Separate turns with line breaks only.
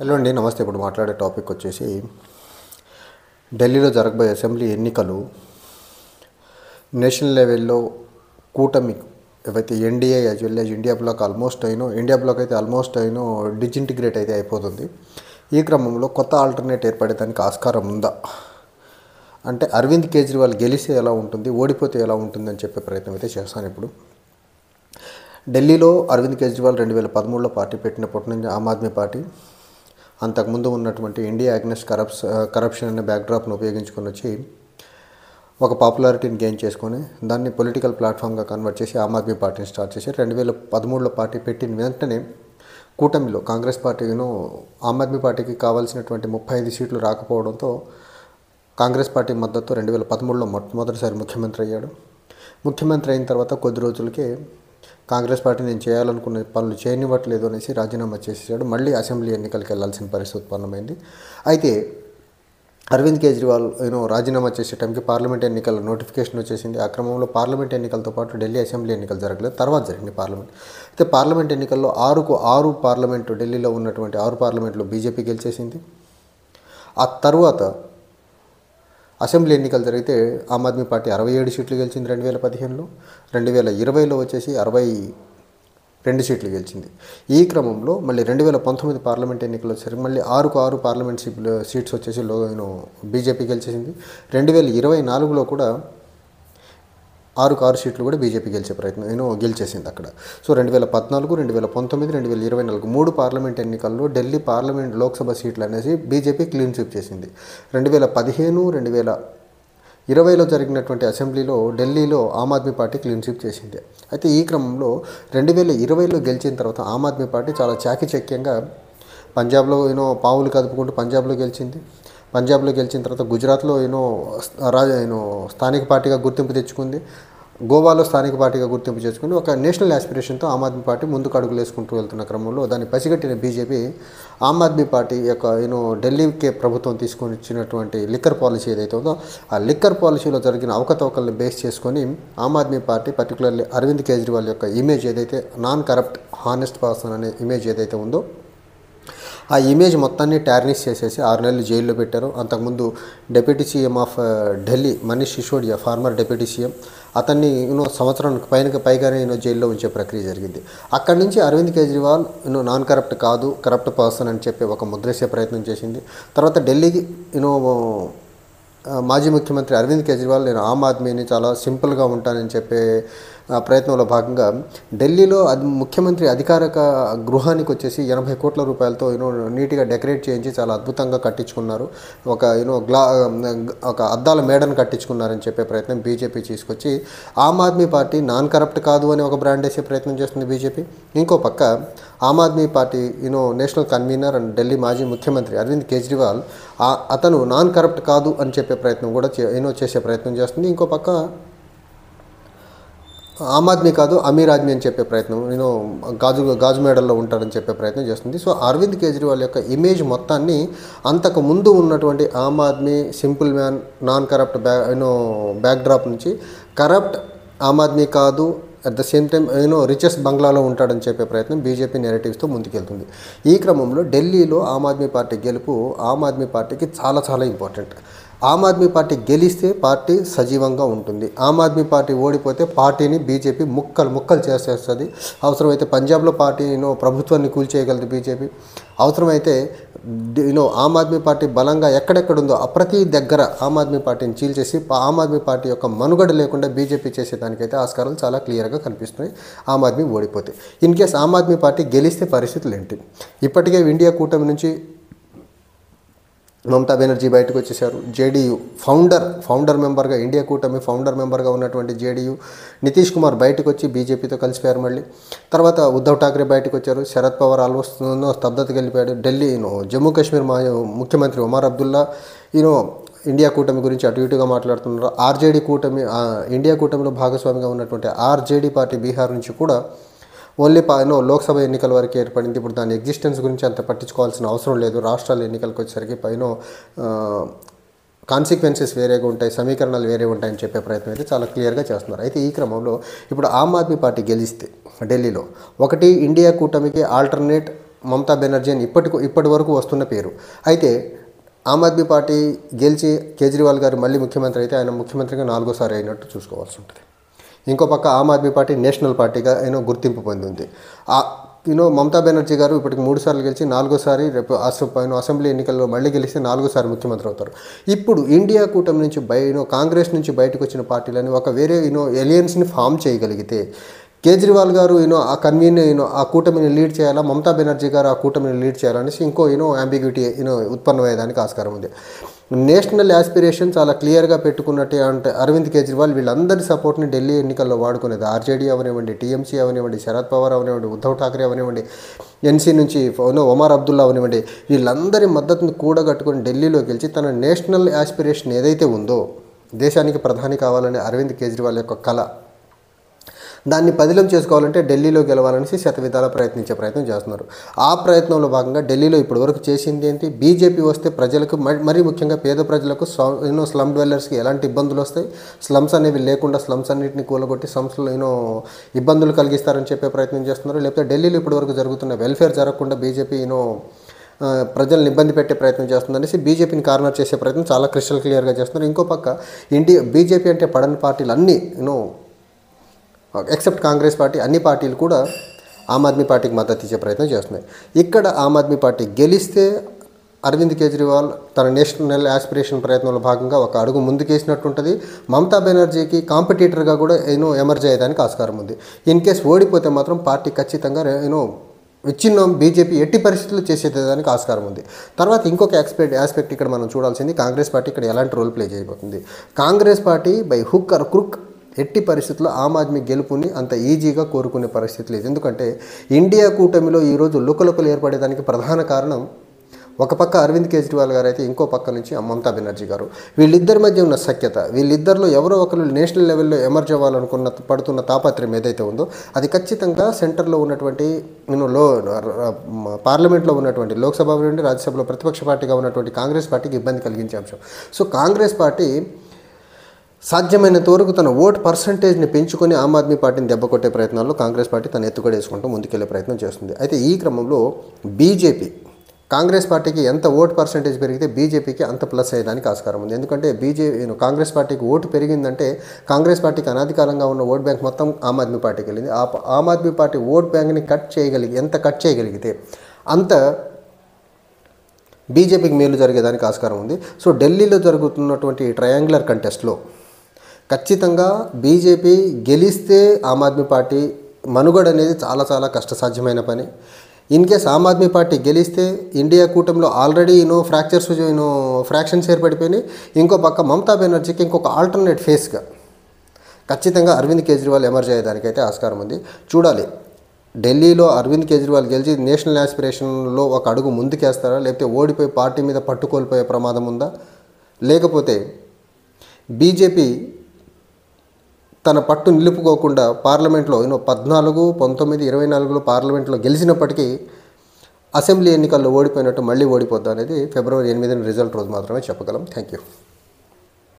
Hello అండి, నమస్తే. ఇప్పుడు మాట్లాడే టాపిక్ వచ్చేసి ఢిల్లీలో జరగబోయే అసెంబ్లీ ఎన్నికలు నేషనల్ లెవెల్లో కూటమి ఏవైతే NDA as well as India bloc India bloc అయితే ఆల్మోస్ట్ డిజింటిగ్రేట్ అయితే అయిపోతుంది. ఈ క్రమంలో కొత్త ఆల్టర్నేట్ ఏర్పడేదానికి ఆస్కారం ఉందా అంటే అరవింద్ కేజ్రీవాల్ గెలిస్తే ఎలా ఉంటుంది, ఓడిపోతే ఎలా ఉంటుంది అని చెప్పే ప్రయత్నం అయితే చేస్తాను. ఇప్పుడు ఢిల్లీలో అరవింద్ కేజ్రీవాల్ 2013లో పార్టీ పెట్టినప్పటి నుంచి ఆమ్ ఆద్మీ పార్టీ అంతకుముందు ఉన్నటువంటి ఇండియా అగ్నెస్ట్ కరప్షన్ అనే బ్యాక్డ్రాప్ను ఉపయోగించుకొని వచ్చి ఒక పాపులారిటీని గెయిన్ చేసుకొని దాన్ని పొలిటికల్ ప్లాట్ఫామ్గా కన్వర్ట్ చేసి ఆమ్ ఆద్మీ పార్టీని స్టార్ట్ చేసి 2013లో పార్టీ పెట్టిన వెంటనే కూటమిలో కాంగ్రెస్ పార్టీ ఆమ్ ఆద్మీ పార్టీకి కావాల్సినటువంటి 35 సీట్లు రాకపోవడంతో కాంగ్రెస్ పార్టీ మద్దతు 2013లో మొట్టమొదటిసారి ముఖ్యమంత్రి అయ్యాడు. ముఖ్యమంత్రి అయిన తర్వాత కొద్ది రోజులకే కాంగ్రెస్ పార్టీ నేను చేయాలనుకున్న పనులు చేయనివ్వట్లేదు అనేసి రాజీనామా చేసేసాడు. మళ్ళీ అసెంబ్లీ ఎన్నికలకు వెళ్లాల్సిన పరిస్థితి ఉత్పన్నమైంది. అయితే అరవింద్ కేజ్రీవాల్ రాజీనామా చేసే టైంకి పార్లమెంట్ ఎన్నికల నోటిఫికేషన్ వచ్చేసింది. ఆ క్రమంలో పార్లమెంట్ ఎన్నికలతో పాటు ఢిల్లీ అసెంబ్లీ ఎన్నికలు జరగలేదు, తర్వాత జరిగింది పార్లమెంట్. అయితే పార్లమెంట్ ఎన్నికల్లో 6 పార్లమెంటు ఢిల్లీలో ఉన్నటువంటి 6 పార్లమెంట్లో బీజేపీ గెలిచేసింది. ఆ తర్వాత అసెంబ్లీ ఎన్నికలు జరిగితే ఆమ్ ఆద్మీ పార్టీ 67 సీట్లు గెలిచింది 2015లో. 2020లో వచ్చేసి 62 సీట్లు గెలిచింది. ఈ క్రమంలో మళ్ళీ 2019 పార్లమెంట్ ఎన్నికలు వచ్చేసరికి మళ్ళీ 6 పార్లమెంట్ సీట్స్ వచ్చేసి బీజేపీ గెలిచేసింది. 2024లో కూడా 6 సీట్లు కూడా బీజేపీ గెలిచే ప్రయత్నం గెలిచేసింది అక్కడ. సో 2014, 2019, 2024 3 పార్లమెంట్ ఎన్నికల్లో ఢిల్లీ పార్లమెంట్ లోక్సభ సీట్లు అనేసి బీజేపీ క్లీన్ స్వీప్ చేసింది. 2015, 2020లో జరిగినటువంటి అసెంబ్లీలో ఢిల్లీలో ఆమ్ ఆద్మీ పార్టీ క్లీన్ స్వీప్ చేసింది. అయితే ఈ క్రమంలో 2020లో గెలిచిన తర్వాత ఆమ్ ఆద్మీ పార్టీ చాలా చాకచక్యంగా పంజాబ్లో పావులు కదుపుకుంటూ పంజాబ్లో గెలిచింది. పంజాబ్లో గెలిచిన తర్వాత గుజరాత్లో స్థానిక పార్టీగా గుర్తింపు తెచ్చుకుంది. గోవాలో స్థానిక పార్టీగా గుర్తింపు తెచ్చుకుని ఒక నేషనల్ ఆస్పిరేషన్తో ఆమ్ ఆద్మీ పార్టీ ముందుకు అడుగులు వేసుకుంటూ వెళ్తున్న క్రమంలో దాన్ని పసిగట్టిన బీజేపీ ఆమ్ ఆద్మీ పార్టీ యొక్క ఢిల్లీకే ప్రభుత్వం తీసుకొని ఇచ్చినటువంటి లిక్కర్ పాలసీ ఏదైతే ఉందో ఆ లిక్కర్ పాలసీలో జరిగిన అవకతవకల్ని బేస్ చేసుకొని ఆమ్ ఆద్మీ పార్టీ పర్టికులర్లీ అరవింద్ కేజ్రీవాల్ యొక్క ఇమేజ్ ఏదైతే నాన్ కరప్ట్ హానెస్ట్ పర్సన్ అనే ఇమేజ్ ఏదైతే ఉందో ఆ ఇమేజ్ మొత్తాన్ని టార్నిష్ చేసేసి 6 నెలలు జైల్లో పెట్టారు. అంతకుముందు deputy CM of Delhi Manish Sisodia, former deputy CM, అతన్ని సంవత్సరానికి పైగానే జైల్లో ఉంచే ప్రక్రియ జరిగింది. అక్కడి నుంచి అరవింద్ కేజ్రీవాల్ నాన్ కరప్ట్ కాదు, కరప్ట్ పర్సన్ అని చెప్పి ఒక ముద్రేసే ప్రయత్నం చేసింది. తర్వాత ఢిల్లీకి మాజీ ముఖ్యమంత్రి అరవింద్ కేజ్రీవాల్ నేను ఆమ్ ఆద్మీని చాలా సింపుల్గా ఉంటానని చెప్పే ప్రయత్నంలో భాగంగా ఢిల్లీలో ముఖ్యమంత్రి అధికారిక గృహానికి వచ్చేసి 80 కోట్ల రూపాయలతో నీట్గా డెకరేట్ చేయించి చాలా అద్భుతంగా కట్టించుకున్నారు. ఒక అద్దాల మేడను కట్టించుకున్నారని చెప్పే ప్రయత్నం బీజేపీ తీసుకొచ్చి ఆమ్ ఆద్మీ పార్టీ నాన్ కరప్ట్ కాదు అని ఒక బ్రాండ్ వేసే ప్రయత్నం చేస్తుంది బీజేపీ. ఇంకో పక్క Aam Aadmi party national convener and Delhi మాజీ ముఖ్యమంత్రి అరవింద్ కేజ్రీవాల్ అతను నాన్ కరప్ట్ కాదు అని చెప్పే ప్రయత్నం కూడా చేసే ప్రయత్నం చేస్తుంది. ఇంకో పక్క ఆమ్ ఆద్మీ కాదు అమీర్ ఆద్మీ అని చెప్పే ప్రయత్నం గాజు మేడల్లో ఉంటారని చెప్పే ప్రయత్నం చేస్తుంది. సో అరవింద్ కేజ్రీవాల్ యొక్క ఇమేజ్ మొత్తాన్ని అంతకు ముందు ఉన్నటువంటి Aam Aadmi simple man non corrupt backdrop నుంచి కరప్ట్ ఆమ్ ఆద్మీ కాదు, at the same time richest బంగ్లాలో ఉంటాడని చెప్పే ప్రయత్నం బీజేపీ నెరేటివ్స్తో ముందుకెళ్తుంది. ఈ క్రమంలో ఢిల్లీలో ఆమ్ ఆద్మీ పార్టీ గెలుపు ఆమ్ ఆద్మీ పార్టీకి చాలా చాలా ఇంపార్టెంట్. ఆమ్ ఆద్మీ పార్టీ గెలిస్తే పార్టీ సజీవంగా ఉంటుంది. ఆమ్ ఆద్మీ పార్టీ ఓడిపోతే పార్టీని బీజేపీ ముక్కలు చేసేస్తుంది. అవసరమైతే పంజాబ్లో పార్టీ ప్రభుత్వాన్ని కూల్చేయగలదు బీజేపీ. అవసరమైతే ఆమ్ ఆద్మీ పార్టీ బలంగా ఎక్కడెక్కడుందో ప్రతి దగ్గర ఆమ్ ఆద్మీ పార్టీని చీల్చేసి ఆమ్ ఆద్మీ పార్టీ యొక్క మనుగడ లేకుండా బీజేపీ చేసేదానికైతే ఆస్కారాలు చాలా క్లియర్గా కనిపిస్తున్నాయి ఆమ్ ఆద్మీ ఓడిపోతే. In case Aam Aadmi party గెలిస్తే పరిస్థితులు ఏంటి? ఇప్పటికే ఇండియా కూటమి నుంచి మమతా బెనర్జీ బయటకు వచ్చేసారు. జేడీయూ ఫౌండర్ మెంబర్గా ఇండియా కూటమి ఫౌండర్ మెంబర్గా ఉన్నటువంటి జేడీయూ నితీష్ కుమార్ బయటకు వచ్చి బీజేపీతో కలిసిపోయారు. మళ్ళీ తర్వాత ఉద్ధవ్ ఠాక్రే బయటకు వచ్చారు. శరద్ పవార్ ఆల్మోస్ట్ స్తబ్దతకి వెళ్ళిపోయాడు. ఢిల్లీ జమ్మూ కాశ్మీర్ ముఖ్యమంత్రి ఒమర్ అబ్దుల్లా ఇండియా కూటమి గురించి అటు ఇటుగా మాట్లాడుతున్నారు. ఆర్జేడీ కూటమి ఇండియా కూటమిలో భాగస్వామిగా ఉన్నటువంటి ఆర్జేడీ పార్టీ బీహార్ నుంచి కూడా ఓన్లీ లోక్సభ ఎన్నికల వరకు ఏర్పడింది. ఇప్పుడు దాని ఎగ్జిస్టెన్స్ గురించి అంత పట్టించుకోవాల్సిన అవసరం లేదు. రాష్ట్రాల ఎన్నికలకు వచ్చేసరికి కాన్సిక్వెన్సెస్ వేరేగా ఉంటాయి, సమీకరణాలు వేరే ఉంటాయని చెప్పే ప్రయత్నం అయితే చాలా క్లియర్గా చేస్తున్నారు. అయితే ఈ క్రమంలో ఇప్పుడు ఆమ్ ఆద్మీ పార్టీ గెలిస్తే ఢిల్లీలో ఒకటి ఇండియా కూటమికి ఆల్టర్నేట్ మమతా బెనర్జీ అని ఇప్పటి వరకు వస్తున్న పేరు. అయితే ఆమ్ ఆద్మీ పార్టీ గెలిచి కేజ్రీవాల్ గారు మళ్ళీ ముఖ్యమంత్రి అయితే ఆయన ముఖ్యమంత్రిగా 4వ సారి అయినట్టు చూసుకోవాల్సి ఉంటుంది. ఇంకో పక్క ఆమ్ ఆద్మీ పార్టీ నేషనల్ పార్టీగా గుర్తింపు పొందింది. మమతా బెనర్జీ గారు ఇప్పటికి 3 సార్లు గెలిచి 4వ సారి రేపు అసెంబ్లీ ఎన్నికల్లో మళ్ళీ గెలిస్తే 4వ సారి ముఖ్యమంత్రి అవుతారు. ఇప్పుడు ఇండియా కూటమి నుంచి కాంగ్రెస్ నుంచి బయటకు వచ్చిన పార్టీలని ఒక వేరే ఎలియన్స్ని ఫామ్ చేయగలిగితే కేజ్రీవాల్ గారు ఆ కూటమిని లీడ్ చేయాలా, మమతా బెనర్జీ గారు ఆ కూటమిని లీడ్ చేయాలనేసి ఇంకో అంబిగ్యూటీ ఉత్పన్నమయ్యేదానికి ఆస్కారం ఉంది. నేషనల్ యాస్పిరేషన్ చాలా క్లియర్గా పెట్టుకున్నట్టే అంటే అరవింద్ కేజ్రీవాల్ వీళ్ళందరి సపోర్ట్ని ఢిల్లీ ఎన్నికల్లో వాడుకునేది. ఆర్జేడీ అవనివ్వండి, టీఎంసీ అవనివ్వండి, శరద్ పవార్ అవనివ్వండి, ఉద్ధవ్ ఠాక్రే అవనివ్వండి, ఎన్సీ నుంచి ఒమర్ అబ్దుల్లా అవనివ్వండి, వీళ్ళందరి మద్దతుని కూడగట్టుకుని ఢిల్లీలో గెలిచి తన నేషనల్ యాస్పిరేషన్ ఏదైతే ఉందో దేశానికి ప్రధాని కావాలనే అరవింద్ కేజ్రీవాల్ యొక్క కళ, దాన్ని పదిలం చేసుకోవాలంటే ఢిల్లీలో గెలవాలనేసి శతవిధాల ప్రయత్నించే ప్రయత్నం చేస్తున్నారు. ఆ ప్రయత్నంలో భాగంగా ఢిల్లీలో ఇప్పటివరకు చేసింది ఏంటి? బీజేపీ వస్తే ప్రజలకు మరీ ముఖ్యంగా పేద ప్రజలకు స్లమ్ డ్వెల్లర్స్కి ఎలాంటి ఇబ్బందులు వస్తాయి, స్లమ్స్ అనేవి లేకుండా స్లమ్స్ అన్నింటినీ కూలగొట్టి స్లమ్స్లో ఇబ్బందులు కలిగిస్తారని చెప్పే ప్రయత్నం చేస్తున్నారు. లేకపోతే ఢిల్లీలో ఇప్పటివరకు జరుగుతున్న వెల్ఫేర్ జరగకుండా బీజేపీ ప్రజల్ని ఇబ్బంది పెట్టే ప్రయత్నం చేస్తుందనేసి బీజేపీని కార్నర్ చేసే ప్రయత్నం చాలా క్రిస్టల్ క్లియర్గా చేస్తున్నారు. ఇంకో పక్క బీజేపీ అంటే పడని పార్టీలు అన్నీ ఎక్సెప్ట్ కాంగ్రెస్ పార్టీ, అన్ని పార్టీలు కూడా ఆమ్ ఆద్మీ పార్టీకి మద్దతు ఇచ్చే ప్రయత్నం చేస్తున్నాయి. ఇక్కడ ఆమ్ ఆద్మీ పార్టీ గెలిస్తే అరవింద్ కేజ్రీవాల్ తన నేషనల్ యాస్పిరేషన్ ప్రయత్నంలో భాగంగా ఒక అడుగు ముందుకేసినట్టుంటుంది. మమతా బెనర్జీకి కాంపిటీటర్గా కూడా ఎమర్జ్ అయ్యేదానికి ఆస్కారం ఉంది. ఇన్ కేస్ ఓడిపోతే మాత్రం పార్టీ ఖచ్చితంగా విచ్ఛిన్నం బీజేపీ ఎట్టి పరిస్థితుల్లో చేసేదానికి ఆస్కారం ఉంది. తర్వాత ఇంకొక ఆస్పెక్ట్ ఇక్కడ మనం చూడాల్సింది, కాంగ్రెస్ పార్టీ ఇక్కడ ఎలాంటి రోల్ ప్లే చేయబోతుంది. Congress party by hook are క్రుక్ ఎట్టి పరిస్థితుల్లో ఆమ్ ఆద్మీ గెలుపుని అంత ఈజీగా కోరుకునే పరిస్థితి లేదు. ఎందుకంటే ఇండియా కూటమిలో ఈరోజు లుకలుకలు ఏర్పడేదానికి ప్రధాన కారణం ఒక పక్క అరవింద్ కేజ్రీవాల్ గారు అయితే ఇంకో పక్క నుంచి మమతా బెనర్జీ గారు. వీళ్ళిద్దరి మధ్య ఉన్న సఖ్యత, వీళ్ళిద్దరిలో ఎవరో ఒకరు నేషనల్ లెవెల్లో ఎమర్జ్ పడుతున్న తాపత్రయం ఏదైతే ఉందో అది ఖచ్చితంగా సెంటర్లో ఉన్నటువంటి పార్లమెంట్లో ఉన్నటువంటి లోక్సభ నుండి రాజ్యసభలో ప్రతిపక్ష పార్టీగా ఉన్నటువంటి కాంగ్రెస్ పార్టీకి ఇబ్బంది కలిగించే అంశం. సో కాంగ్రెస్ పార్టీ సాధ్యమైనంత వరకు తన ఓట్ పర్సంటేజ్ని పెంచుకొని ఆమ్ ఆద్మీ పార్టీని దెబ్బ కొట్టే ప్రయత్నాల్లో కాంగ్రెస్ పార్టీ తన ఎత్తుగడేసుకుంటూ ముందుకెళ్లే ప్రయత్నం చేస్తుంది. అయితే ఈ క్రమంలో బీజేపీ కాంగ్రెస్ పార్టీకి ఎంత ఓట్ పర్సంటేజ్ పెరిగితే బీజేపీకి అంత ప్లస్ అయ్యేదానికి ఆస్కారం ఉంది. ఎందుకంటే కాంగ్రెస్ పార్టీకి ఓటు పెరిగిందంటే కాంగ్రెస్ పార్టీకి అనాదికాలంగా ఉన్న ఓట్ బ్యాంక్ మొత్తం ఆమ్ ఆద్మీ పార్టీకి వెళ్ళింది. ఆమ్ ఆద్మీ పార్టీ ఓట్ బ్యాంక్ని ఎంత కట్ చేయగలిగితే అంత బీజేపీకి మేలు జరిగేదానికి ఆస్కారం ఉంది. సో ఢిల్లీలో జరుగుతున్నటువంటి ట్రయాంగులర్ కంటెస్ట్లో ఖచ్చితంగా బీజేపీ గెలిస్తే ఆమ్ ఆద్మీ పార్టీ మనుగడ అనేది చాలా చాలా కష్టసాధ్యమైన పని. In case Aam Aadmi party గెలిస్తే ఇండియా కూటమిలో ఆల్రెడీ ఫ్రాక్షన్స్ ఏర్పడిపోయినాయి. ఇంకో పక్క మమతా బెనర్జీకి ఇంకొక ఆల్టర్నేట్ ఫేస్గా ఖచ్చితంగా అరవింద్ కేజ్రీవాల్ ఎమర్జ్ అయ్యేదానికైతే ఆస్కారం ఉంది. చూడాలి, ఢిల్లీలో అరవింద్ కేజ్రీవాల్ గెలిచి నేషనల్ యాస్పిరేషన్లో ఒక అడుగు ముందుకేస్తారా, లేకపోతే ఓడిపోయి పార్టీ మీద పట్టుకోల్పోయే ప్రమాదం ఉందా, లేకపోతే బీజేపీ తన పట్టు నిలుపుకోకుండా పార్లమెంట్లో 14, 19, 24లో పార్లమెంట్లో గెలిచినప్పటికీ అసెంబ్లీ ఎన్నికల్లో ఓడిపోయినట్టు మళ్ళీ ఓడిపోద్దా అనేది ఫిబ్రవరి 8న రిజల్ట్ రోజు మాత్రమే చెప్పగలం. Thank you.